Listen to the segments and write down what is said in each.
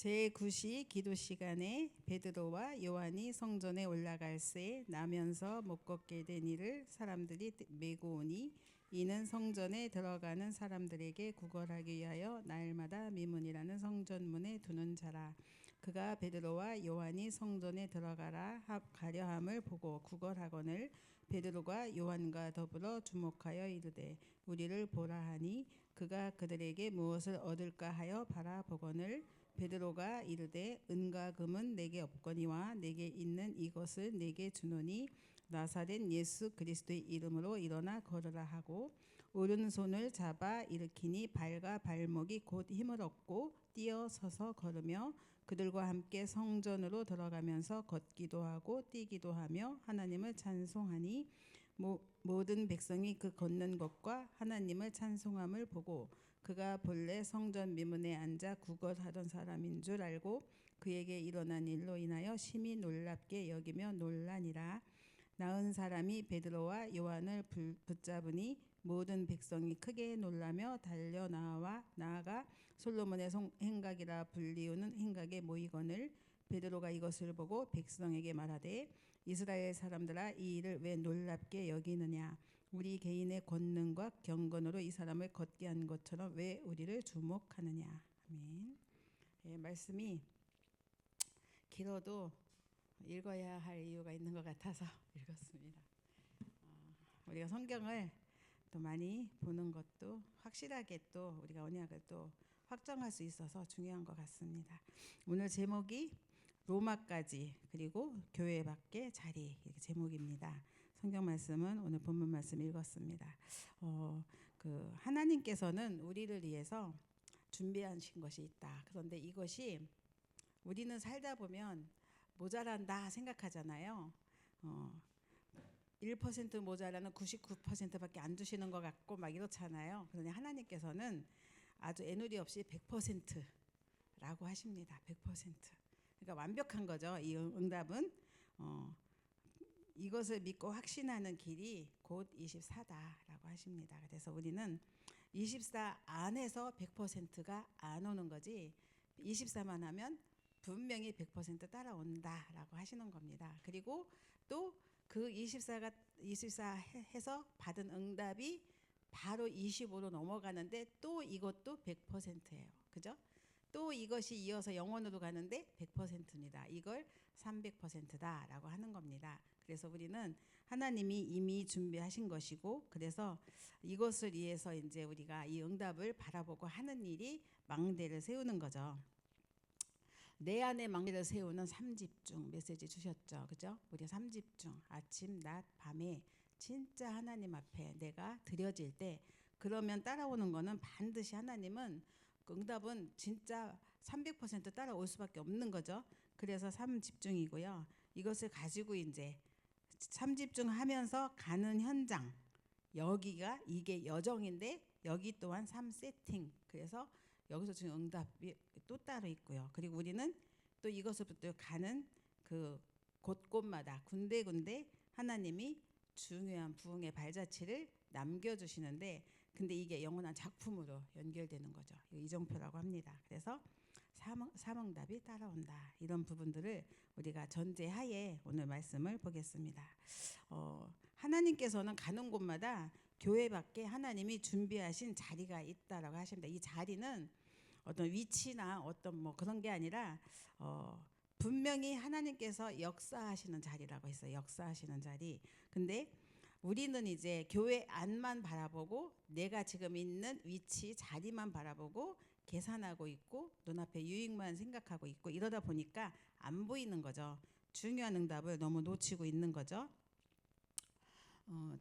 제9시 기도 시간에 베드로와 요한이 성전에 올라갈새 나면서 못 걷게 된 이를 사람들이 메고 오니 이는 성전에 들어가는 사람들에게 구걸하기 위하여 날마다 미문이라는 성전문에 두는 자라. 그가 베드로와 요한이 성전에 가려 함을 보고 구걸하거늘 베드로가 요한과 더불어 주목하여 이르되 우리를 보라 하니 그가 그들에게 무엇을 얻을까 하여 바라보거늘 베드로가 이르되 은과 금은 내게 없거니와 내게 있는 이것을 내게 주노니 나사렛 예수 그리스도의 이름으로 일어나 걸으라 하고 오른손을 잡아 일으키니 발과 발목이 곧 힘을 얻고 뛰어 서서 걸으며 그들과 함께 성전으로 들어가면서 걷기도 하고 뛰기도 하며 하나님을 찬송하니 모든 백성이 그 걷는 것과 하나님을 찬송함을 보고 그가 본래 성전 미문에 앉아 구걸하던 사람인 줄 알고 그에게 일어난 일로 인하여 심히 놀랍게 여기며 놀라니라. 나은 사람이 베드로와 요한을 붙잡으니 모든 백성이 크게 놀라며 달려 나아가 솔로몬의 행각이라 불리우는 행각에 모이거늘 베드로가 이것을 보고 백성에게 말하되 이스라엘 사람들아 이 일을 왜 놀랍게 여기느냐. 우리 개인의 권능과 경건으로 이 사람을 걷게 한 것처럼 왜 우리를 주목하느냐. 아멘. 예, 말씀이 길어도 읽어야 할 이유가 있는 것 같아서 읽었습니다. 우리가 성경을 또 많이 보는 것도 확실하게 또 우리가 언약을 또 확정할 수 있어서 중요한 것 같습니다. 오늘 제목이 로마까지 그리고 교회 밖의 자리 이렇게 제목입니다. 성경 말씀은 오늘 본문 말씀 읽었습니다. 하나님께서는 우리를 위해서 준비하신 것이 있다. 그런데 이것이 우리는 살다 보면 모자란다 생각하잖아요. 1% 모자라는 99%밖에 안 주시는 것 같고 막 이렇잖아요. 그러니 하나님께서는 아주 애누리 없이 100%라고 하십니다. 100%. 그러니까 완벽한 거죠. 이 응답은 이것을 믿고 확신하는 길이 곧 24다라고 하십니다. 그래서 우리는 24 안에서 100%가 안 오는 거지 24만 하면 분명히 100% 따라온다라고 하시는 겁니다. 그리고 또 그 24 해서 받은 응답이 바로 25로 넘어가는데 또 이것도 100%예요. 그죠? 또 이것이 이어서 영원으로 가는데 100%입니다. 이걸 300%다라고 하는 겁니다. 그래서 우리는 하나님이 이미 준비하신 것이고 그래서 이것을 위해서 이제 우리가 이 응답을 바라보고 하는 일이 망대를 세우는 거죠. 내 안에 망대를 세우는 3집중 메시지 주셨죠. 그죠? 우리 3집중 아침, 낮, 밤에 진짜 하나님 앞에 내가 드려질 때 그러면 따라오는 거는 반드시 하나님은 응답은 진짜 300% 따라올 수밖에 없는 거죠. 그래서 3집중이고요. 이것을 가지고 이제 3집중하면서 가는 현장 여기가 이게 여정인데 여기 또한 3세팅 그래서 여기서 지금 응답이 또 따로 있고요. 그리고 우리는 또 이것부터 가는 그 곳곳마다 군데군데 하나님이 중요한 부흥의 발자취를 남겨주시는데 근데 이게 영원한 작품으로 연결되는 거죠. 이정표라고 합니다. 그래서 삼응답이 따라온다. 이런 부분들을 우리가 전제하에 오늘 말씀을 보겠습니다. 하나님께서는 가는 곳마다 교회 밖에 하나님이 준비하신 자리가 있다라고 하십니다. 이 자리는 어떤 위치나 어떤 뭐 그런 게 아니라 분명히 하나님께서 역사하시는 자리라고 했어요. 역사하시는 자리. 근데 우리는 이제 교회 안만 바라보고 내가 지금 있는 위치 자리만 바라보고 계산하고 있고 눈앞에 유익만 생각하고 있고 이러다 보니까 안 보이는 거죠. 중요한 응답을 너무 놓치고 있는 거죠.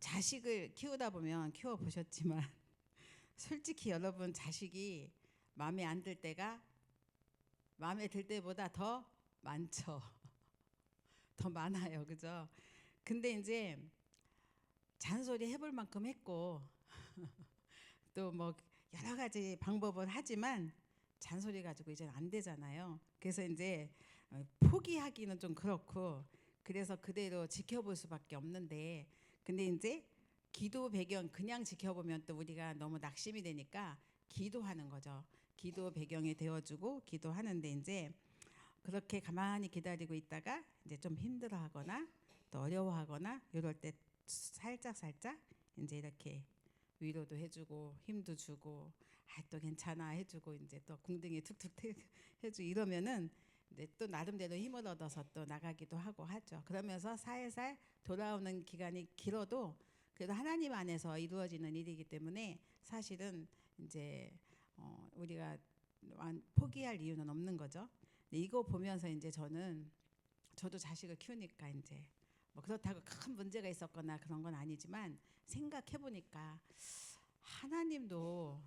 자식을 키우다 보면 키워보셨지만 솔직히 여러분 자식이 마음에 안 들 때가 마음에 들 때보다 더 많죠. 더 많아요. 그죠? 근데 이제 잔소리 해볼 만큼 했고 또 뭐 여러 가지 방법을 하지만 잔소리 가지고 이제 안 되잖아요. 그래서 이제 포기하기는 좀 그렇고 그래서 그대로 지켜볼 수밖에 없는데 근데 이제 기도 배경 그냥 지켜보면 또 우리가 너무 낙심이 되니까 기도하는 거죠. 기도 배경이 되어주고 기도하는데 이제 그렇게 가만히 기다리고 있다가 이제 좀 힘들어하거나 또 어려워하거나 이럴 때 살짝 이제 이렇게 위로도 해주고 힘도 주고 또 괜찮아 해주고 이제 또 궁둥이 툭툭 해주고 이러면은 이제 또 나름대로 힘을 얻어서 또 나가기도 하고 하죠. 그러면서 살살 돌아오는 기간이 길어도 그래도 하나님 안에서 이루어지는 일이기 때문에 사실은 이제 우리가 포기할 이유는 없는 거죠. 이거 보면서 이제 저도 자식을 키우니까 이제 뭐 그렇다고 큰 문제가 있었거나 그런 건 아니지만 생각해 보니까 하나님도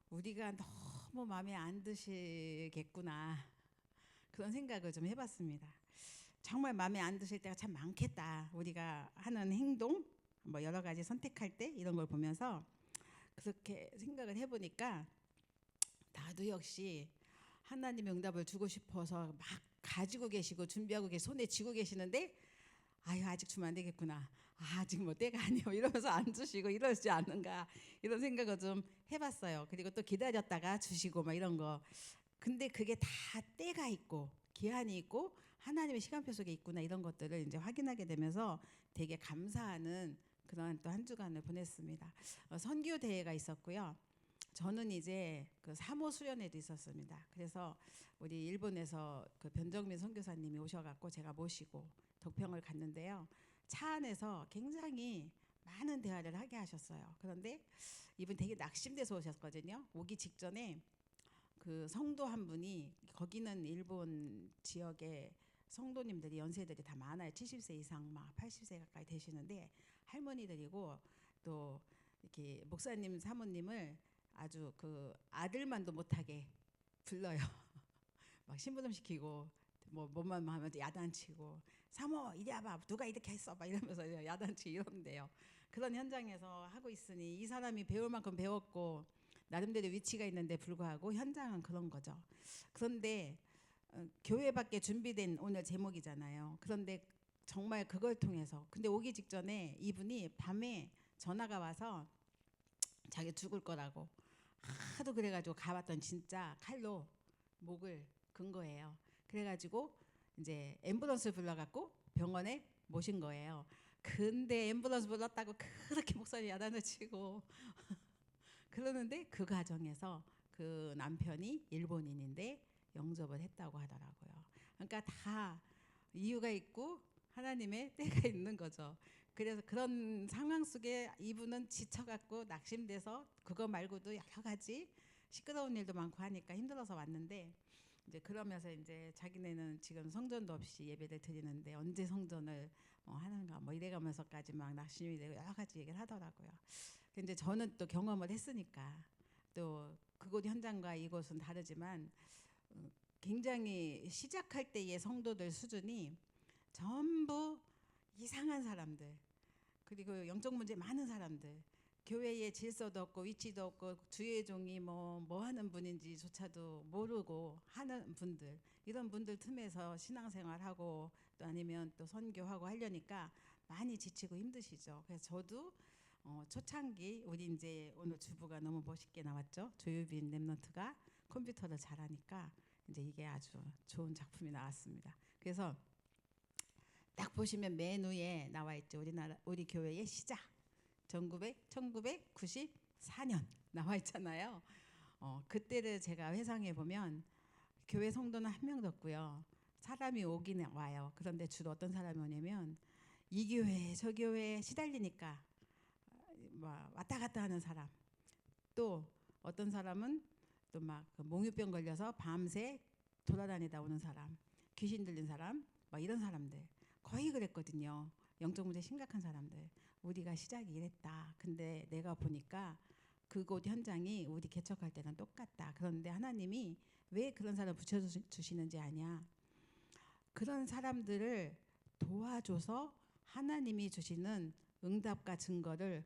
우리가 너무 마음에 안 드시겠구나 그런 생각을 좀 해봤습니다. 정말 마음에 안 드실 때가 참 많겠다. 우리가 하는 행동 뭐 여러 가지 선택할 때 이런 걸 보면서 그렇게 생각을 해보니까 나도 역시 하나님의 응답을 주고 싶어서 막 가지고 계시고 준비하고 손에 쥐고 계시는데 아유 아직 주면 안 되겠구나. 아직 뭐 때가 아니에요. 이러면서 안 주시고 이러지 않는가 이런 생각을 좀 해봤어요. 그리고 또 기다렸다가 주시고 막 이런 거. 근데 그게 다 때가 있고 기한이 있고 하나님의 시간표 속에 있구나 이런 것들을 이제 확인하게 되면서 되게 감사하는 그런 또 한 주간을 보냈습니다. 선교 대회가 있었고요. 저는 이제 그 사모 수련회도 있었습니다. 그래서 우리 일본에서 그 변정민 선교사님이 오셔갖고 제가 모시고 덕평을 갔는데요. 차 안에서 굉장히 많은 대화를 하게 하셨어요. 그런데 이분 되게 낙심돼서 오셨거든요. 오기 직전에 그 성도 한 분이 거기는 일본 지역에 성도님들이 연세들이 다 많아요. 70세 이상 막 80세 가까이 되시는데 할머니들이고 또 이렇게 목사님 사모님을 아주 그 아들만도 못하게 불러요. 막 심부름 시키고 뭐 뭐만 하면 야단치고 사모 이리 와봐 누가 이렇게 했어 막 이러면서 야단치고 이러는데요. 그런 현장에서 하고 있으니 이 사람이 배울 만큼 배웠고 나름대로 위치가 있는데 불구하고 현장은 그런 거죠. 그런데 교회 밖에 준비된 오늘 제목이잖아요. 그런데 정말 그걸 통해서 근데 오기 직전에 이분이 밤에 전화가 와서 자기 죽을 거라고 하도 그래가지고 가봤더니 진짜 칼로 목을 근 거예요. 그래가지고 이제 앰뷸런스 불러갖고 병원에 모신 거예요. 근데 앰뷸런스 불렀다고 그렇게 목소리 야단을 치고 그러는데 그 과정에서 그 남편이 일본인인데 영접을 했다고 하더라고요. 그러니까 다 이유가 있고 하나님의 때가 있는 거죠. 그래서 그런 상황 속에 이분은 지쳐갖고 낙심돼서 그거 말고도 여러 가지 시끄러운 일도 많고 하니까 힘들어서 왔는데 이제 그러면서 이제 자기네는 지금 성전도 없이 예배를 드리는데 언제 성전을 하는가 뭐 이래가면서까지 막 낙심이 되고 여러 가지 얘기를 하더라고요. 근데 저는 또 경험을 했으니까 또 그곳 현장과 이곳은 다르지만 굉장히 시작할 때의 성도들 수준이 전부 이상한 사람들 그리고 영적 문제 많은 사람들 교회에 질서도 없고 위치도 없고 주의 종이 뭐 하는 분인지조차도 모르고 하는 분들 이런 분들 틈에서 신앙생활하고 또 아니면 또 선교하고 하려니까 많이 지치고 힘드시죠. 그래서 저도 초창기 우리 이제 오늘 주부가 너무 멋있게 나왔죠. 조유빈 랩런트가 컴퓨터를 잘하니까 이제 이게 아주 좋은 작품이 나왔습니다. 그래서 딱 보시면 맨 위에 나와 있죠. 우리 교회의 시작 1994년 나와 있잖아요. 그때를 제가 회상해 보면 교회 성도는 한 명도 없고요. 사람이 오긴 와요. 그런데 주로 어떤 사람이 오냐면 이 교회 저 교회 시달리니까 왔다 갔다 하는 사람 또 어떤 사람은 또 막 몽유병 걸려서 밤새 돌아다니다 오는 사람 귀신 들린 사람 막 이런 사람들 거의 그랬거든요. 영적 문제 심각한 사람들 우리가 시작이 이랬다. 근데 내가 보니까 그곳 현장이 우리 개척할 때는 똑같다. 그런데 하나님이 왜 그런 사람 붙여주시는지 아냐. 그런 사람들을 도와줘서 하나님이 주시는 응답과 증거를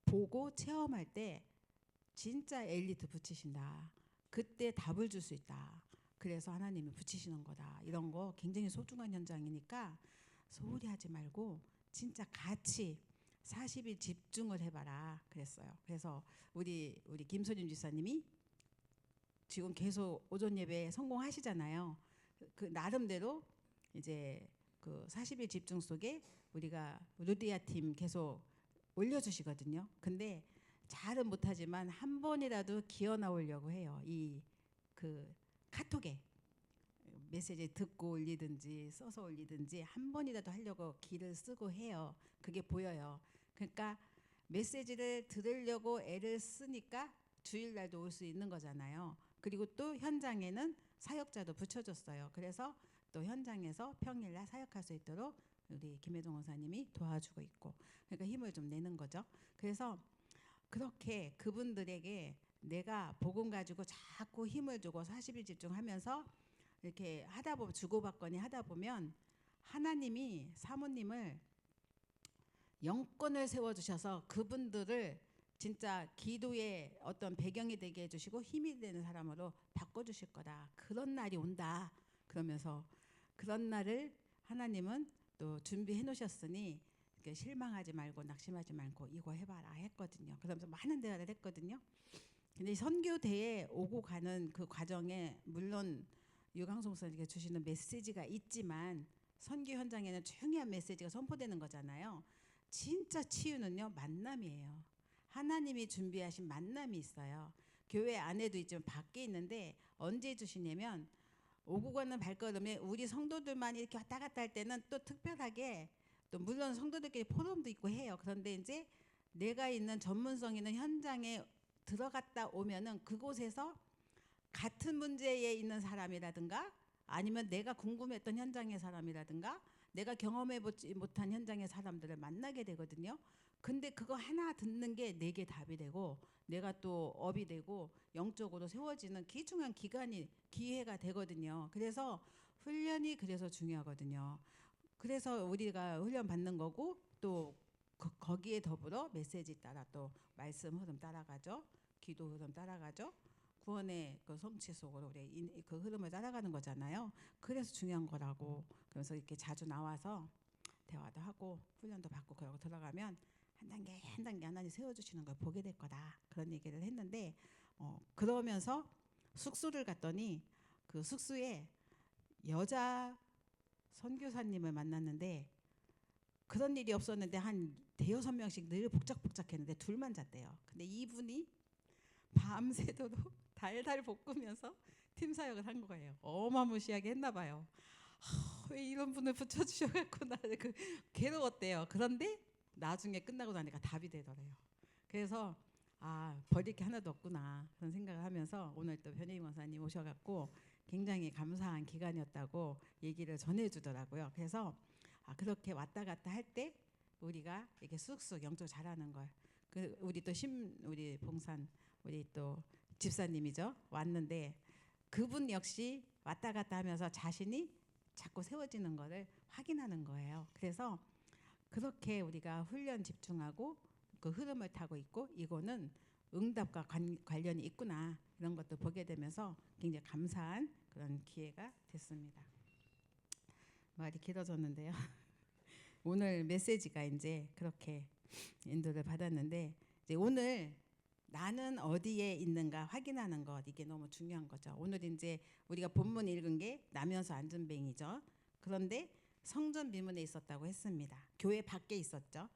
보고 체험할 때 진짜 엘리트 붙이신다. 그때 답을 줄 수 있다. 그래서 하나님이 붙이시는 거다. 이런 거 굉장히 소중한 현장이니까 소홀히 하지 말고 진짜 같이 40일 집중을 해봐라 그랬어요. 그래서 우리 김소진 지사님이 지금 계속 오전 예배 성공하시잖아요. 그 나름대로 이제 그 40일 집중 속에 우리가 루디아 팀 계속 올려주시거든요. 근데 잘은 못하지만 한 번이라도 기어 나오려고 해요. 이 그 카톡에 메시지 듣고 올리든지 써서 올리든지 한 번이라도 하려고 기를 쓰고 해요. 그게 보여요. 그러니까 메시지를 들으려고 애를 쓰니까 주일날도 올 수 있는 거잖아요. 그리고 또 현장에는 사역자도 붙여줬어요. 그래서 또 현장에서 평일날 사역할 수 있도록 우리 김혜동 원사님이 도와주고 있고, 그러니까 힘을 좀 내는 거죠. 그래서 그렇게 그분들에게 내가 복음 가지고 자꾸 힘을 주고 40일 집중하면서 이렇게 하다 보면 주고받거니 하다 보면 하나님이 사모님을 영권을 세워주셔서 그분들을 진짜 기도의 어떤 배경이 되게 해주시고 힘이 되는 사람으로 바꿔주실 거다. 그런 날이 온다. 그러면서 그런 날을 하나님은 또 준비해 놓으셨으니 실망하지 말고 낙심하지 말고 이거 해봐라 했거든요. 그러면서 많은 대화를 했거든요. 근데 선교대에 오고 가는 그 과정에 물론 유광수 목사님께 주시는 메시지가 있지만 선교 현장에는 중요한 메시지가 선포되는 거잖아요. 진짜 치유는요 만남이에요. 하나님이 준비하신 만남이 있어요. 교회 안에도 있지만 밖에 있는데 언제 주시냐면 오고 가는 발걸음에 우리 성도들만 이렇게 왔다 갔다 할 때는 또 특별하게 또 물론 성도들끼리 포럼도 있고 해요. 그런데 이제 내가 있는 전문성 있는 현장에 들어갔다 오면은 그곳에서 같은 문제에 있는 사람이라든가 아니면 내가 궁금했던 현장의 사람이라든가 내가 경험해보지 못한 현장의 사람들을 만나게 되거든요. 근데 그거 하나 듣는 게 내게 답이 되고 내가 또 업이 되고 영적으로 세워지는 귀중한 기회가 되거든요. 그래서 훈련이 그래서 중요하거든요. 그래서 우리가 훈련 받는 거고 또 거기에 더불어 메시지 따라 또 말씀 흐름 따라가죠. 기도 흐름 따라가죠. 구원의 그 성취 속으로 우리 그 흐름을 따라가는 거잖아요. 그래서 중요한 거라고. 그래서 이렇게 자주 나와서 대화도 하고 훈련도 받고 그러고 들어가면 한 단계 한 단계 하나님 세워주시는 걸 보게 될 거다. 그런 얘기를 했는데 그러면서 숙소를 갔더니 그 숙소에 여자 선교사님을 만났는데 그런 일이 없었는데 한 대여섯 명씩 늘 복작복작했는데 둘만 잤대요. 근데 이분이 밤새도록 달달 볶으면서 팀 사역을 한 거예요. 어마무시하게 했나 봐요. 왜 이런 분을 붙여주셔갖고 나는 괴로웠대요. 그런데 나중에 끝나고 나니까 답이 되더래요. 그래서 버릴 게 하나도 없구나 그런 생각을 하면서 오늘 또 변혜인 원사님 오셔갖고 굉장히 감사한 기간이었다고 얘기를 전해주더라고요. 그래서 그렇게 왔다 갔다 할 때 우리가 이렇게 쑥쑥 영적 자라는 걸 우리 또 우리 봉산 우리 또 집사님이죠. 왔는데 그분 역시 왔다 갔다 하면서 자신이 자꾸 세워지는 거를 확인하는 거예요. 그래서 그렇게 우리가 훈련 집중하고 그 흐름을 타고 있고 이거는 응답과 관련이 있구나 이런 것도 보게 되면서 굉장히 감사한 그런 기회가 됐습니다. 말이 길어졌는데요. 오늘 메시지가 이제 그렇게 인도를 받았는데 이제 오늘 나는 어디에 있는가 확인하는 것 이게 너무 중요한 거죠. 오늘 이제 우리가 본문 읽은 게 나면서 안전뱅이죠. 그런데 성전 비문에 있었다고 했습니다. 교회 밖에 있었죠.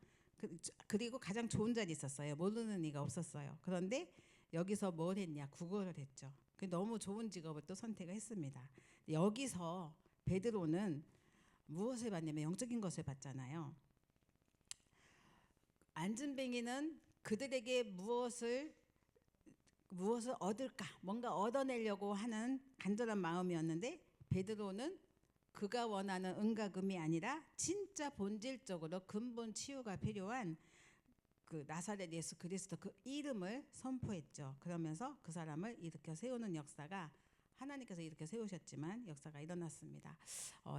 그리고 가장 좋은 자리 있었어요. 모르는 이가 없었어요. 그런데 여기서 뭘 했냐? 구걸을 했죠. 너무 좋은 직업을 또 선택을 했습니다. 여기서 베드로는 무엇을 받냐면 영적인 것을 받잖아요. 안전뱅이는 그들에게 무엇을 얻을까 뭔가 얻어내려고 하는 간절한 마음이었는데 베드로는 그가 원하는 은과금이 아니라 진짜 본질적으로 근본 치유가 필요한 그 나사렛 예수 그리스도 그 이름을 선포했죠. 그러면서 그 사람을 일으켜 세우는 역사가 하나님께서 이렇게 세우셨지만 역사가 일어났습니다.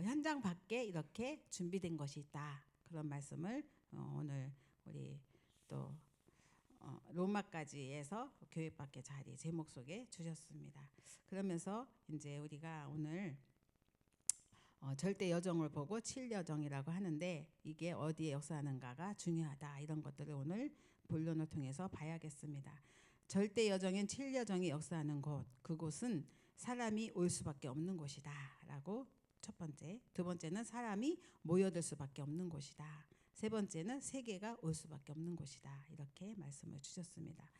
현장 밖에 이렇게 준비된 것이 있다. 그런 말씀을 오늘 우리 또 로마까지에서 교회 밖의 자리 제목 속에 주셨습니다. 그러면서 이제 우리가 오늘 절대 여정을 보고 7여정이라고 하는데 이게 어디에 역사하는가가 중요하다. 이런 것들을 오늘 본론을 통해서 봐야겠습니다. 절대 여정인 7여정이 역사하는 곳, 그곳은 사람이 올 수밖에 없는 곳이다 라고 첫 번째. 두 번째는 사람이 모여들 수밖에 없는 곳이다. 세 번째는 세계가 올 수밖에 없는 곳이다. 이렇게 말씀을 주셨습니다.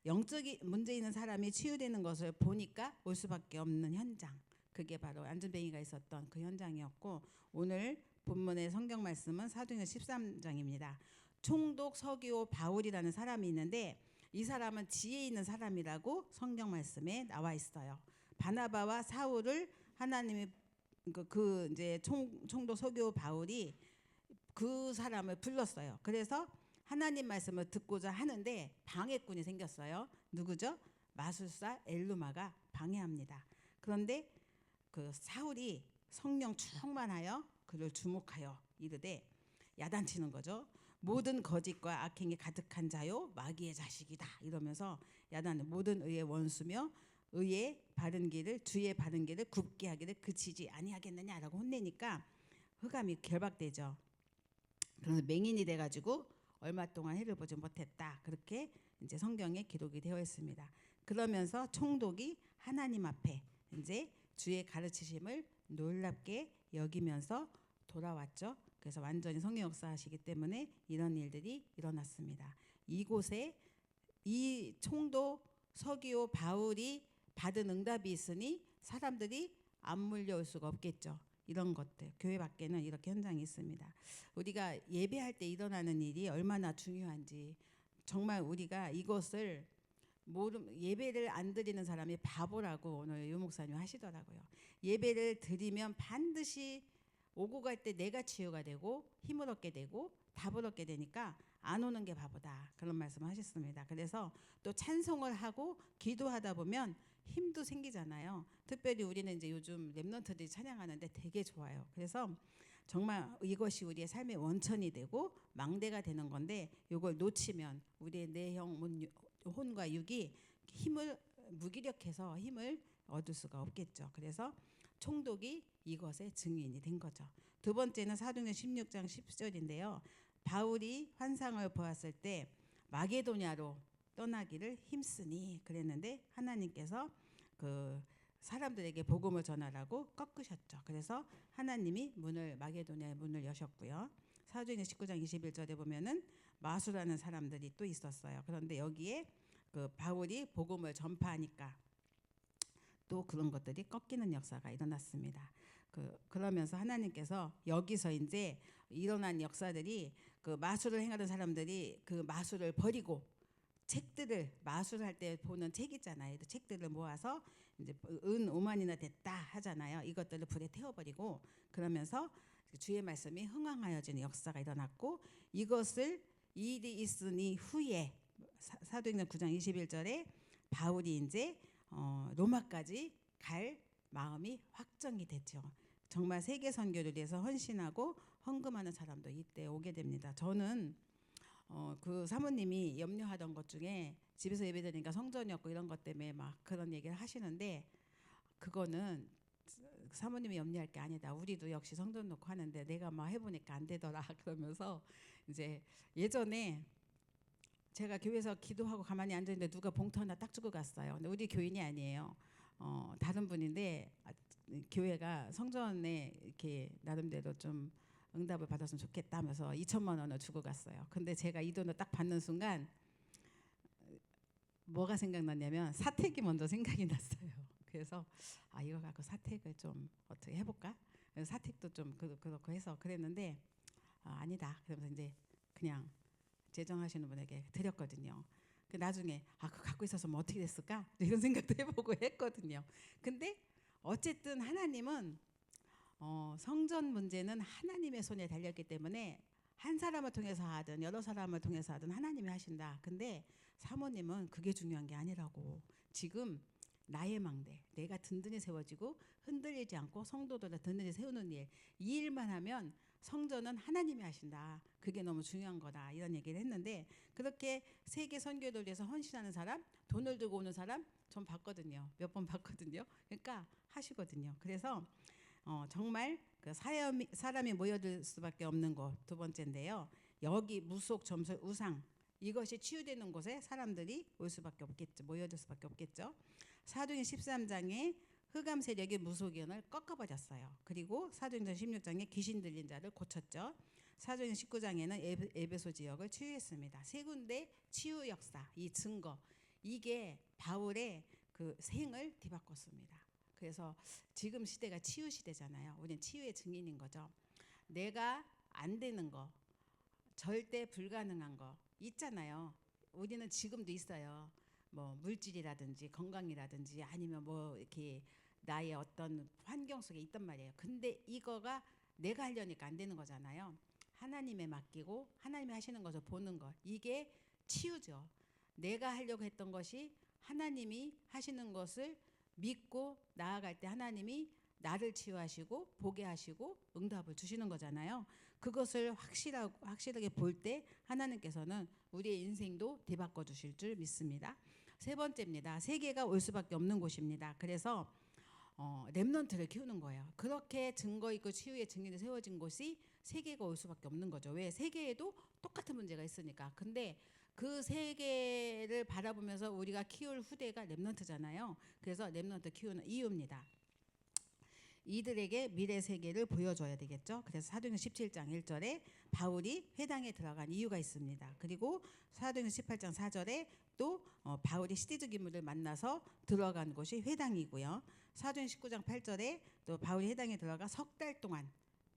영적인 문제 있는 사람이 치유되는 것을 보니까 올 수밖에 없는 현장, 그게 바로 안전뱅이가 있었던 그 현장이었고, 오늘 본문의 성경 말씀은 사도행전 13장입니다. 총독 서기오 바울이라는 사람이 있는데 이 사람은 지혜 있는 사람이라고 성경 말씀에 나와 있어요. 바나바와 사울을 하나님이 그 이제 총독 서기오 바울이 그 사람을 불렀어요. 그래서 하나님 말씀을 듣고자 하는데 방해꾼이 생겼어요. 누구죠? 마술사 엘루마가 방해합니다. 그런데 그 사울이 성령 충만하여 그를 주목하여 이르되 야단치는 거죠. 모든 거짓과 악행이 가득한 자요 마귀의 자식이다 이러면서 야단, 모든 의의 원수며 의의 바른 길을, 주의 바른 길을 굽게 하기를 그치지 아니하겠느냐라고 혼내니까 흑암이 결박되죠. 그래서 맹인이 돼가지고 얼마 동안 해를 보지 못했다. 그렇게 이제 성경에 기록이 되어 있습니다. 그러면서 총독이 하나님 앞에 이제 주의 가르치심을 놀랍게 여기면서 돌아왔죠. 그래서 완전히 성령 역사하시기 때문에 이런 일들이 일어났습니다. 이곳에 이 총독 서기오 바울이 받은 응답이 있으니 사람들이 안 몰려올 수가 없겠죠. 이런 것들, 교회 밖에는 이렇게 현장이 있습니다. 우리가 예배할 때 일어나는 일이 얼마나 중요한지, 정말 우리가 이것을 예배를 안 드리는 사람이 바보라고 오늘 유 목사님 하시더라고요. 예배를 드리면 반드시 오고 갈 때 내가 치유가 되고 힘을 얻게 되고 답을 얻게 되니까 안 오는 게 바보다, 그런 말씀을 하셨습니다. 그래서 또 찬송을 하고 기도하다 보면 힘도 생기잖아요. 특별히 우리는 이제 요즘 랩런트들이 찬양하는데 되게 좋아요. 그래서 정말 이것이 우리의 삶의 원천이 되고 망대가 되는 건데, 이걸 놓치면 우리의 내형 혼과 육이 힘을 무기력해서 힘을 얻을 수가 없겠죠. 그래서 총독이 이것의 증인이 된 거죠. 두 번째는 사도행전 16장 10절인데요. 바울이 환상을 보았을 때 마게도냐로 떠나기를 힘쓰니 그랬는데 하나님께서 그 사람들에게 복음을 전하라고 꺾으셨죠. 그래서 하나님이 마게도냐의 문을 여셨고요. 사도행전 19장 21절에 보면은 마수라는 사람들이 또 있었어요. 그런데 여기에 그 바울이 복음을 전파하니까 또 그런 것들이 꺾이는 역사가 일어났습니다. 그러면서 하나님께서 여기서 이제 일어난 역사들이, 그 마술을 행하던 사람들이 그 마술을 버리고 책들을, 마술할 때 보는 책 있잖아요. 책들을 모아서 이제 은 5만이나 됐다 하잖아요. 이것들을 불에 태워버리고, 그러면서 주의 말씀이 흥황하여지는 역사가 일어났고, 이것을 일이 있으니 후에 사도행전 9장 21절에 바울이 이제 로마까지 갈 마음이 확정이 됐죠. 정말 세계 선교를 위해서 헌신하고 헌금하는 사람도 이때 오게 됩니다. 저는 그 사모님이 염려하던 것 중에 집에서 예배드리니까 성전이 없고 이런 것 때문에 막 그런 얘기를 하시는데, 그거는 사모님이 염려할 게 아니다. 우리도 역시 성전 놓고 하는데 내가 막 해보니까 안 되더라. 그러면서 이제 예전에 제가 교회에서 기도하고 가만히 앉아있는데 누가 봉투 하나 딱 주고 갔어요. 근데 우리 교인이 아니에요. 다른 분인데 교회가 성전에 이렇게 나름대로 좀 응답을 받았으면 좋겠다 하면서 2천만 원을 주고 갔어요. 근데 제가 이 돈을 딱 받는 순간 뭐가 생각났냐면 사택이 먼저 생각이 났어요. 그래서 이거 갖고 사택을 좀 어떻게 해볼까? 그래서 사택도 좀 그렇고 해서 그랬는데 아니다. 그러면서 이제 그냥 재정하시는 분에게 드렸거든요. 나중에 그거 갖고 있어서 뭐 어떻게 됐을까? 이런 생각도 해보고 했거든요. 근데 어쨌든 하나님은 성전 문제는 하나님의 손에 달렸기 때문에 한 사람을 통해서 하든 여러 사람을 통해서 하든 하나님이 하신다. 근데 사모님은 그게 중요한 게 아니라고. 지금 나의 망대, 내가 든든히 세워지고 흔들리지 않고 성도들을 든든히 세우는 일, 이 일만 하면 성전은 하나님이 하신다. 그게 너무 중요한 거다. 이런 얘기를 했는데, 그렇게 세계 선교를 위해서 헌신하는 사람, 돈을 들고 오는 사람 전 봤거든요. 몇 번 봤거든요. 그러니까 하시거든요. 그래서 정말 그 사람이 모여들 수밖에 없는 곳 두 번째인데요. 여기 무속 점술 우상, 이것이 치유되는 곳에 사람들이 올 수밖에 없겠죠. 모여들 수밖에 없겠죠. 사도행전 13장에 흑암 세력이 무소견을 꺾어버렸어요. 그리고 사도행전 16장에 귀신 들린 자를 고쳤죠. 사도행전 19장에는 에베소 지역을 치유했습니다. 세 군데 치유 역사, 이 증거, 이게 바울의 그 생을 뒤바꿨습니다. 그래서 지금 시대가 치유 시대잖아요. 우리는 치유의 증인인 거죠. 내가 안 되는 거, 절대 불가능한 거 있잖아요. 우리는 지금도 있어요. 뭐 물질이라든지 건강이라든지 아니면 뭐 이렇게 나의 어떤 환경 속에 있단 말이에요. 근데 이거가 내가 하려니까 안 되는 거잖아요. 하나님에 맡기고 하나님이 하시는 것을 보는 것, 이게 치유죠. 내가 하려고 했던 것이 하나님이 하시는 것을 믿고 나아갈 때 하나님이 나를 치유하시고 보게 하시고 응답을 주시는 거잖아요. 그것을 확실하게 볼 때 하나님께서는 우리의 인생도 뒤바꿔 주실 줄 믿습니다. 세 번째입니다. 세계가 올 수밖에 없는 곳입니다. 그래서 렘넌트를 키우는 거예요. 그렇게 증거 있고 치유의 증인이 세워진 곳이 세계가 올 수밖에 없는 거죠. 왜? 세계에도 똑같은 문제가 있으니까. 근데 그 세계를 바라보면서 우리가 키울 후대가 렘넌트잖아요. 그래서 렘넌트 키우는 이유입니다. 이들에게 미래 세계를 보여줘야 되겠죠. 그래서 사도행전 17장 1절에 바울이 회당에 들어간 이유가 있습니다. 그리고 사도행전 18장 4절에 또 바울이 시대적 인물을 만나서 들어간 곳이 회당이고요. 사도행전 19장 8절에 또 바울이 회당에 들어가 석 달 동안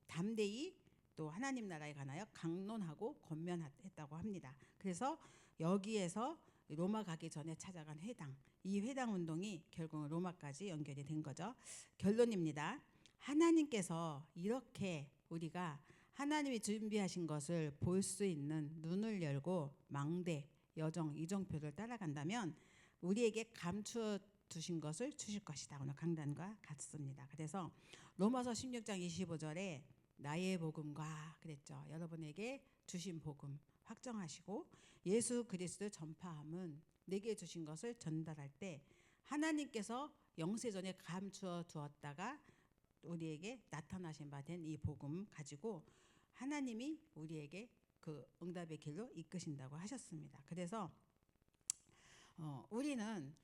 담대히 또 하나님 나라에 관하여 강론하고 권면했다고 합니다. 그래서 여기에서 로마 가기 전에 찾아간 회당, 이 회당 운동이 결국은 로마까지 연결이 된 거죠. 결론입니다. 하나님께서 이렇게 우리가 하나님이 준비하신 것을 볼 수 있는 눈을 열고 망대, 여정, 이정표를 따라간다면 우리에게 감추어 두신 것을 주실 것이다. 오늘 강단과 같습니다. 그래서 로마서 16장 25절에 나의 복음과 그랬죠. 여러분에게 주신 복음 확정하시고 예수 그리스도 전파함은 내게 주신 것을 전달할 때 하나님께서 영세전에 감추어 두었다가 우리에게 나타나신 바 된 이 복음 가지고 하나님이 우리에게 그 응답의 길로 이끄신다고 하셨습니다. 그래서 우리는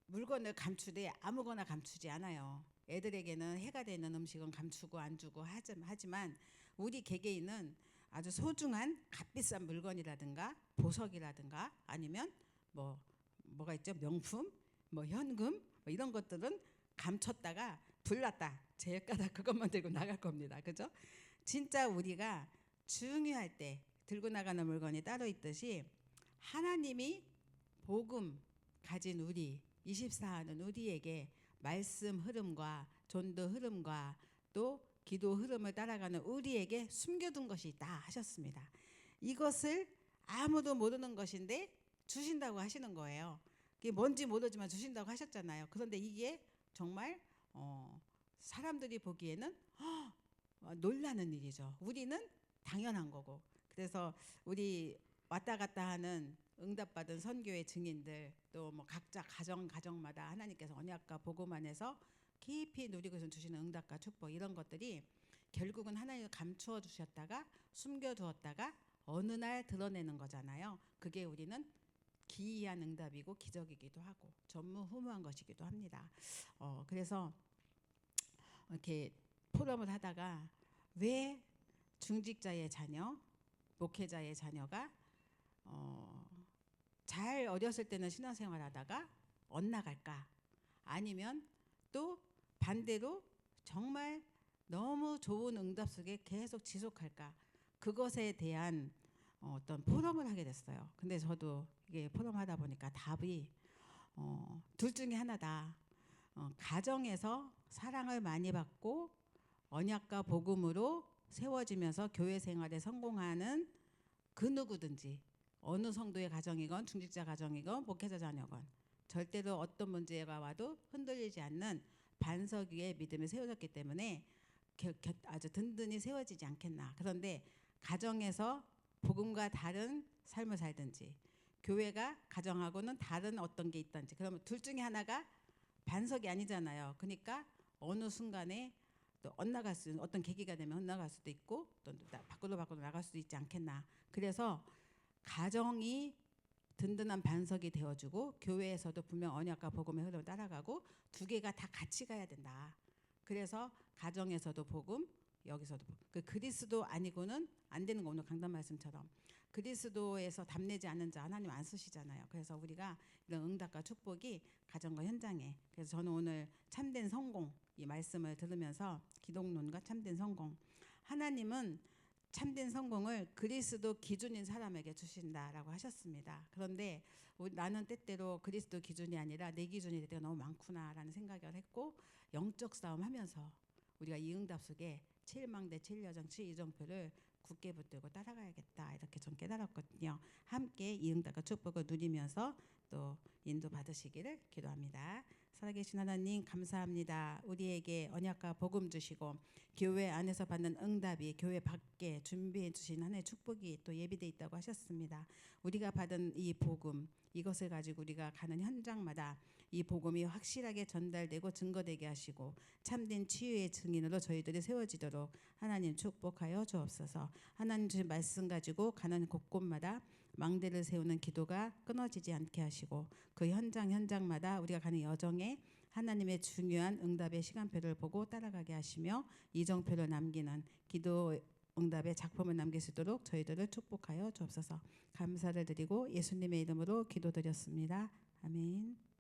물건을 감추되 아무거나 감추지 않아요. 애들에게는 해가 되는 음식은 감추고 안 주고 하지만 우리 개개인은 아주 소중한 값비싼 물건이라든가 보석이라든가 아니면 뭐가 있죠? 명품, 뭐 현금 뭐 이런 것들은 감췄다가 불났다 제일까다 그것만 들고 나갈 겁니다. 그죠? 진짜 우리가 중요할 때 들고 나가는 물건이 따로 있듯이 하나님이 복음 가진 우리 24하는 우리에게 말씀 흐름과 전도 흐름과 또 기도 흐름을 따라가는 우리에게 숨겨둔 것이 있다 하셨습니다. 이것을 아무도 모르는 것인데 주신다고 하시는 거예요. 그게 뭔지 모르지만 주신다고 하셨잖아요. 그런데 이게 정말 사람들이 보기에는 놀라는 일이죠. 우리는 당연한 거고. 그래서 우리 왔다 갔다 하는 응답받은 선교의 증인들 또 뭐 각자 가정마다 하나님께서 언약과 복음 안에서 깊이 누리고 주시는 응답과 축복 이런 것들이 결국은 하나님이 감추어 주셨다가 숨겨두었다가 어느 날 드러내는 거잖아요. 그게 우리는 기이한 응답이고 기적이기도 하고 전무후무한 것이기도 합니다. 그래서 이렇게 포럼을 하다가 왜 중직자의 자녀, 목회자의 자녀가 잘 어렸을 때는 신앙생활 하다가 엇나갈까? 아니면 또 반대로 정말 너무 좋은 응답 속에 계속 지속할까? 그것에 대한 어떤 포럼을 하게 됐어요. 근데 저도 이게 포럼 하다 보니까 답이 둘 중에 하나다. 가정에서 사랑을 많이 받고 언약과 복음으로 세워지면서 교회 생활에 성공하는 그 누구든지 어느 성도의 가정이건 중직자 가정이건 목회자 자녀건 절대로 어떤 문제가 와도 흔들리지 않는 반석 위에 믿음이 세워졌기 때문에 아주 든든히 세워지지 않겠나. 그런데 가정에서 복음과 다른 삶을 살든지 교회가 가정하고는 다른 어떤 게 있든지 그러면 둘 중에 하나가 반석이 아니잖아요. 그러니까 어느 순간에 또 엇나갈 수 있는 어떤 계기가 되면 엇나갈 수도 있고 또 밖으로 나갈 수도 있지 않겠나. 그래서 가정이 든든한 반석이 되어주고 교회에서도 분명 언약과 복음의 흐름을 따라가고 두 개가 다 같이 가야 된다. 그래서 가정에서도 복음, 여기서도 복음. 그 그리스도 아니고는 안 되는 거. 오늘 강단 말씀처럼 그리스도에서 답내지 않는 자 하나님 안 쓰시잖아요. 그래서 우리가 이런 응답과 축복이 가정과 현장에. 그래서 저는 오늘 참된 성공 이 말씀을 들으면서 기독론과 참된 성공. 하나님은 참된 성공을 그리스도 기준인 사람에게 주신다라고 하셨습니다. 그런데 나는 때때로 그리스도 기준이 아니라 내 기준이 될 때가 너무 많구나라는 생각을 했고, 영적 싸움 하면서 우리가 이 응답 속에 7망대 7여정 7이정표를 굳게 붙들고 따라가야겠다, 이렇게 좀 깨달았거든요. 함께 이 응답과 축복을 누리면서 또 인도 받으시기를 기도합니다. 살아계신 하나님 감사합니다. 우리에게 언약과 복음 주시고 교회 안에서 받는 응답이 교회 밖에 준비해 주신 하나님의 축복이 또 예비되어 있다고 하셨습니다. 우리가 받은 이 복음, 이것을 가지고 우리가 가는 현장마다 이 복음이 확실하게 전달되고 증거되게 하시고 참된 치유의 증인으로 저희들이 세워지도록 하나님 축복하여 주옵소서. 하나님 주신 말씀 가지고 가는 곳곳마다 망대를 세우는 기도가 끊어지지 않게 하시고 그 현장마다 우리가 가는 여정에 하나님의 중요한 응답의 시간표를 보고 따라가게 하시며 이정표를 남기는 기도 응답의 작품을 남길 수 있도록 저희들을 축복하여 주옵소서. 감사를 드리고 예수님의 이름으로 기도드렸습니다. 아멘.